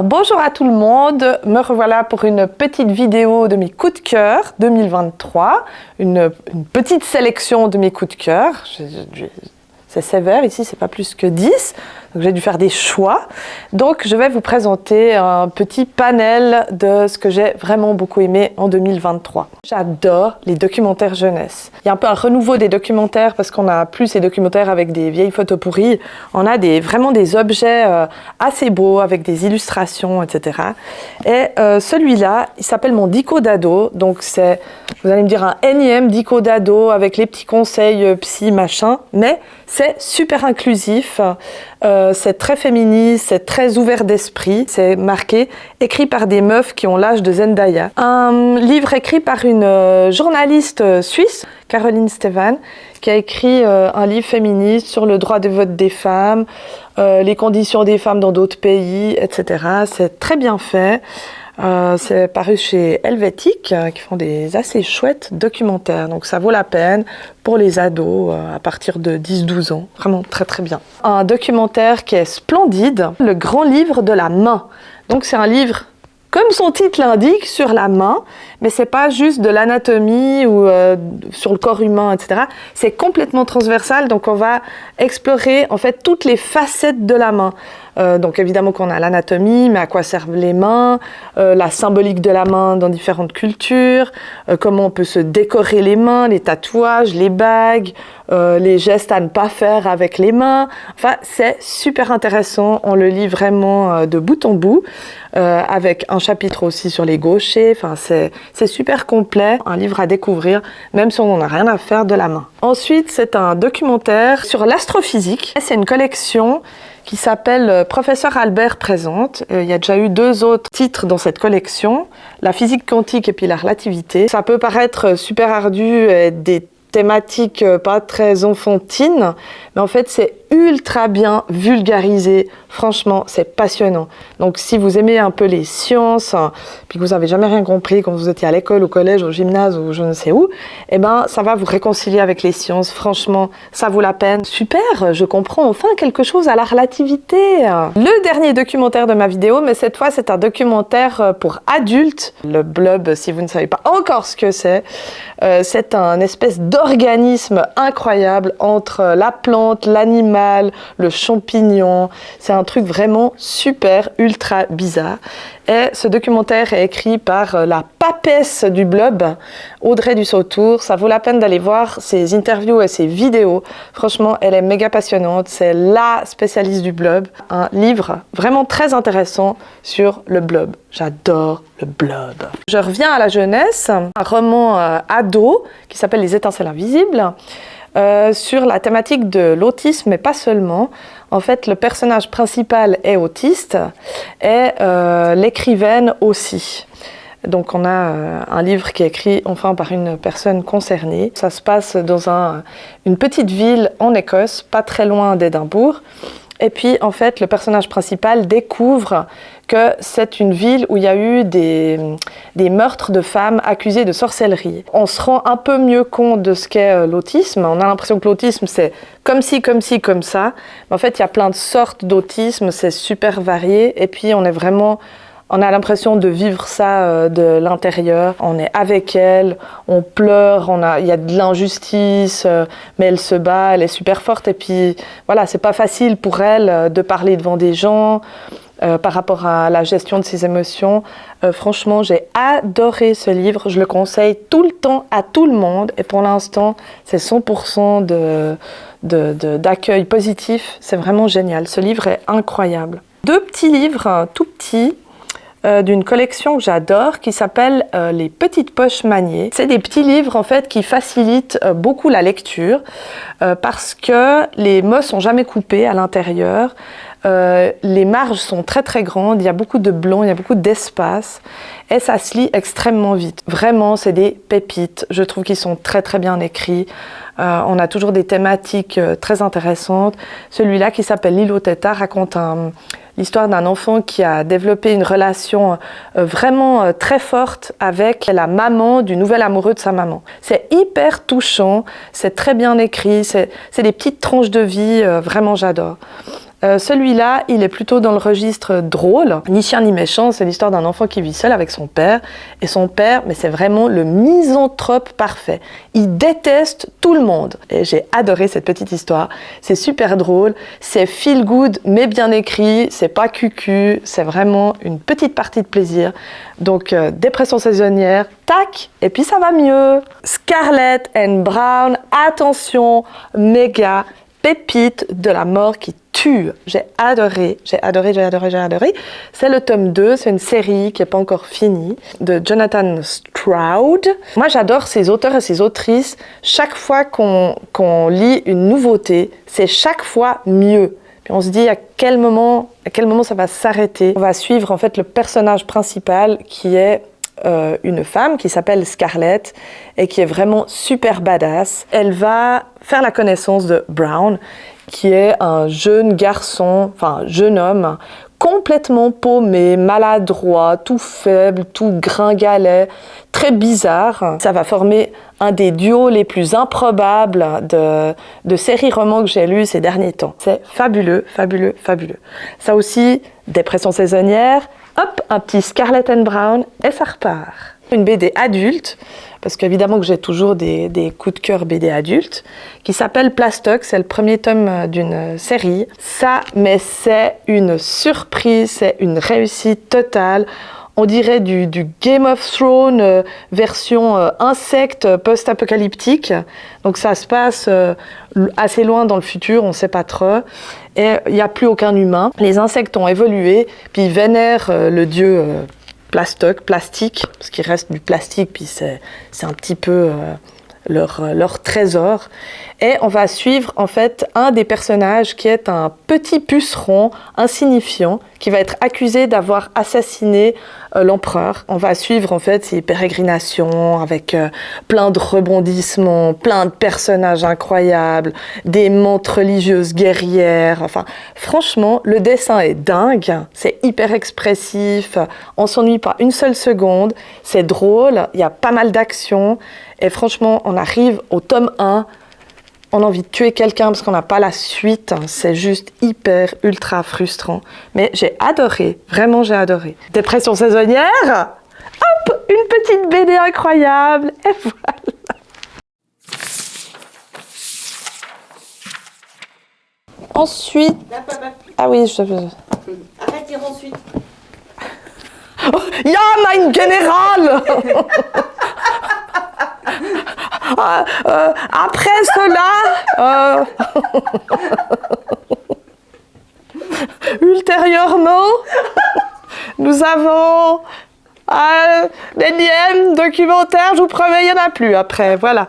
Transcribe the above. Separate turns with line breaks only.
Bonjour à tout le monde, me revoilà pour une petite vidéo de mes coups de cœur 2023, une petite sélection de mes coups de cœur. C'est sévère ici, c'est pas plus que 10, donc j'ai dû faire des choix. Donc je vais vous présenter un petit panel de ce que j'ai vraiment beaucoup aimé en 2023. J'adore les documentaires jeunesse. Il y a un peu un renouveau des documentaires parce qu'on n'a plus ces documentaires avec des vieilles photos pourries. On a vraiment des objets assez beaux avec des illustrations, etc. Et celui-là, il s'appelle mon dico d'ado. Donc c'est, vous allez me dire, un énième dico d'ado avec les petits conseils psy machin, mais c'est super inclusif, c'est très féministe, c'est très ouvert d'esprit. C'est marqué, écrit par des meufs qui ont l'âge de Zendaya. Un livre écrit par une journaliste suisse, Caroline Stevan, qui a écrit un livre féministe sur le droit de vote des femmes, les conditions des femmes dans d'autres pays, etc. C'est très bien fait. C'est paru chez Helvétique, qui font des assez chouettes documentaires. Donc ça vaut la peine pour les ados à partir de 10-12 ans. Vraiment très très bien. Un documentaire qui est splendide, Le grand livre de la main. Donc c'est un livre, comme son titre l'indique, sur la main, mais c'est pas juste de l'anatomie ou sur le corps humain, etc. C'est complètement transversal, donc on va explorer en fait toutes les facettes de la main. Donc évidemment qu'on a l'anatomie, mais à quoi servent les mains, la symbolique de la main dans différentes cultures, comment on peut se décorer les mains, les tatouages, les bagues, les gestes à ne pas faire avec les mains. Enfin, c'est super intéressant, on le lit vraiment de bout en bout, avec un chapitre aussi sur les gauchers. Enfin, c'est super complet, un livre à découvrir, même si on n'en a rien à faire de la main. Ensuite, c'est un documentaire sur l'astrophysique. C'est une collection qui s'appelle Professeur Albert présente. Il y a déjà eu 2 autres titres dans cette collection, la physique quantique et puis la relativité. Ça peut paraître super ardu et des thématiques pas très enfantines, mais en fait c'est ultra bien vulgarisé. Franchement, c'est passionnant. Donc si vous aimez un peu les sciences, puis que vous n'avez jamais rien compris quand vous étiez à l'école, au collège, au gymnase ou je ne sais où, eh ben ça va vous réconcilier avec les sciences. Franchement, ça vaut la peine. Super, je comprends enfin quelque chose à la relativité. Le dernier documentaire de ma vidéo, mais cette fois c'est un documentaire pour adultes. Le blob, si vous ne savez pas encore ce que c'est un espèce d'organisme incroyable entre la plante, l'animal, le champignon. C'est un truc vraiment super, ultra bizarre. Et ce documentaire est écrit par la papesse du blob, Audrey Dussault-Tours. Ça vaut la peine d'aller voir ses interviews et ses vidéos. Franchement, elle est méga passionnante. C'est la spécialiste du blob. Un livre vraiment très intéressant sur le blob. J'adore le blob. Je reviens à la jeunesse. Un roman ado qui s'appelle Les étincelles invisibles. Sur la thématique de l'autisme, mais pas seulement. En fait, le personnage principal est autiste et l'écrivaine aussi. Donc on a un livre qui est écrit enfin par une personne concernée. Ça se passe dans une petite ville en Écosse, pas très loin d'Édimbourg. Et puis, en fait, le personnage principal découvre que c'est une ville où il y a eu des meurtres de femmes accusées de sorcellerie. On se rend un peu mieux compte de ce qu'est l'autisme. On a l'impression que l'autisme, c'est comme ci, comme ci, comme ça. Mais en fait, il y a plein de sortes d'autisme, c'est super varié. Et puis, on a l'impression de vivre ça de l'intérieur. On est avec elle, on pleure, il y a de l'injustice, mais elle se bat, elle est super forte. Et puis voilà, c'est pas facile pour elle de parler devant des gens par rapport à la gestion de ses émotions. Franchement, j'ai adoré ce livre. Je le conseille tout le temps à tout le monde. Et pour l'instant, c'est 100% d'accueil positif. C'est vraiment génial. Ce livre est incroyable. 2 petits livres, tout petits, d'une collection que j'adore qui s'appelle Les petites poches maniées. C'est des petits livres en fait qui facilitent beaucoup la lecture parce que les mots sont jamais coupés à l'intérieur. Les marges sont très très grandes, il y a beaucoup de blanc, il y a beaucoup d'espace et ça se lit extrêmement vite. Vraiment, c'est des pépites. Je trouve qu'ils sont très très bien écrits. On a toujours des thématiques très intéressantes. Celui-là qui s'appelle L'île aux tétards raconte l'histoire d'un enfant qui a développé une relation vraiment très forte avec la maman du nouvel amoureux de sa maman. C'est hyper touchant, c'est très bien écrit, c'est des petites tranches de vie, vraiment j'adore. Celui-là, il est plutôt dans le registre drôle, ni chien ni méchant, c'est l'histoire d'un enfant qui vit seul avec son père. Et son père, mais c'est vraiment le misanthrope parfait. Il déteste tout le monde. Et j'ai adoré cette petite histoire. C'est super drôle, c'est feel good, mais bien écrit, c'est pas cucu, c'est vraiment une petite partie de plaisir. Donc, dépression saisonnière, tac, et puis ça va mieux. Scarlett and Brown, attention, méga pépite de la mort qui tue. J'ai adoré. C'est le tome 2, c'est une série qui n'est pas encore finie, de Jonathan Stroud. Moi, j'adore ces auteurs et ces autrices. Chaque fois qu'on lit une nouveauté, c'est chaque fois mieux. Puis on se dit à quel moment ça va s'arrêter. On va suivre en fait le personnage principal qui est une femme qui s'appelle Scarlett et qui est vraiment super badass. Elle va faire la connaissance de Brown, qui est un jeune garçon, enfin jeune homme, complètement paumé, maladroit, tout faible, tout gringalet, très bizarre. Ça va former un des duos les plus improbables de séries romans que j'ai lus ces derniers temps. C'est fabuleux. Ça aussi, dépression saisonnière, hop, un petit Scarlett and Brown et ça repart. Une BD adulte, parce qu'évidemment que j'ai toujours des coups de cœur BD adultes, qui s'appelle Plastoc, c'est le premier tome d'une série. Ça, mais c'est une surprise, c'est une réussite totale. On dirait du Game of Thrones version insecte post-apocalyptique. Donc ça se passe assez loin dans le futur, on ne sait pas trop. Et il n'y a plus aucun humain. Les insectes ont évolué, puis ils vénèrent le dieu Plastoc, plastique, parce qu'il reste du plastique, puis c'est un petit peu leur trésor. Et on va suivre en fait un des personnages qui est un petit puceron insignifiant qui va être accusé d'avoir assassiné l'empereur. On va suivre en fait ses pérégrinations avec plein de rebondissements, plein de personnages incroyables, des mantes religieuses guerrières. Enfin, franchement, le dessin est dingue, c'est hyper expressif, on s'ennuie pas une seule seconde, c'est drôle, il y a pas mal d'action et franchement, on arrive au tome 1. On a envie de tuer quelqu'un parce qu'on n'a pas la suite. C'est juste hyper, ultra frustrant. Mais j'ai adoré. Vraiment, j'ai adoré. Dépression saisonnière. Hop, une petite BD incroyable. Et voilà. Ensuite... Ah oui,
Arrête, dire ensuite.
Oh, ja, mein General. Après cela, ultérieurement, nous avons l'énième documentaire, je vous promets, il n'y en a plus après, voilà.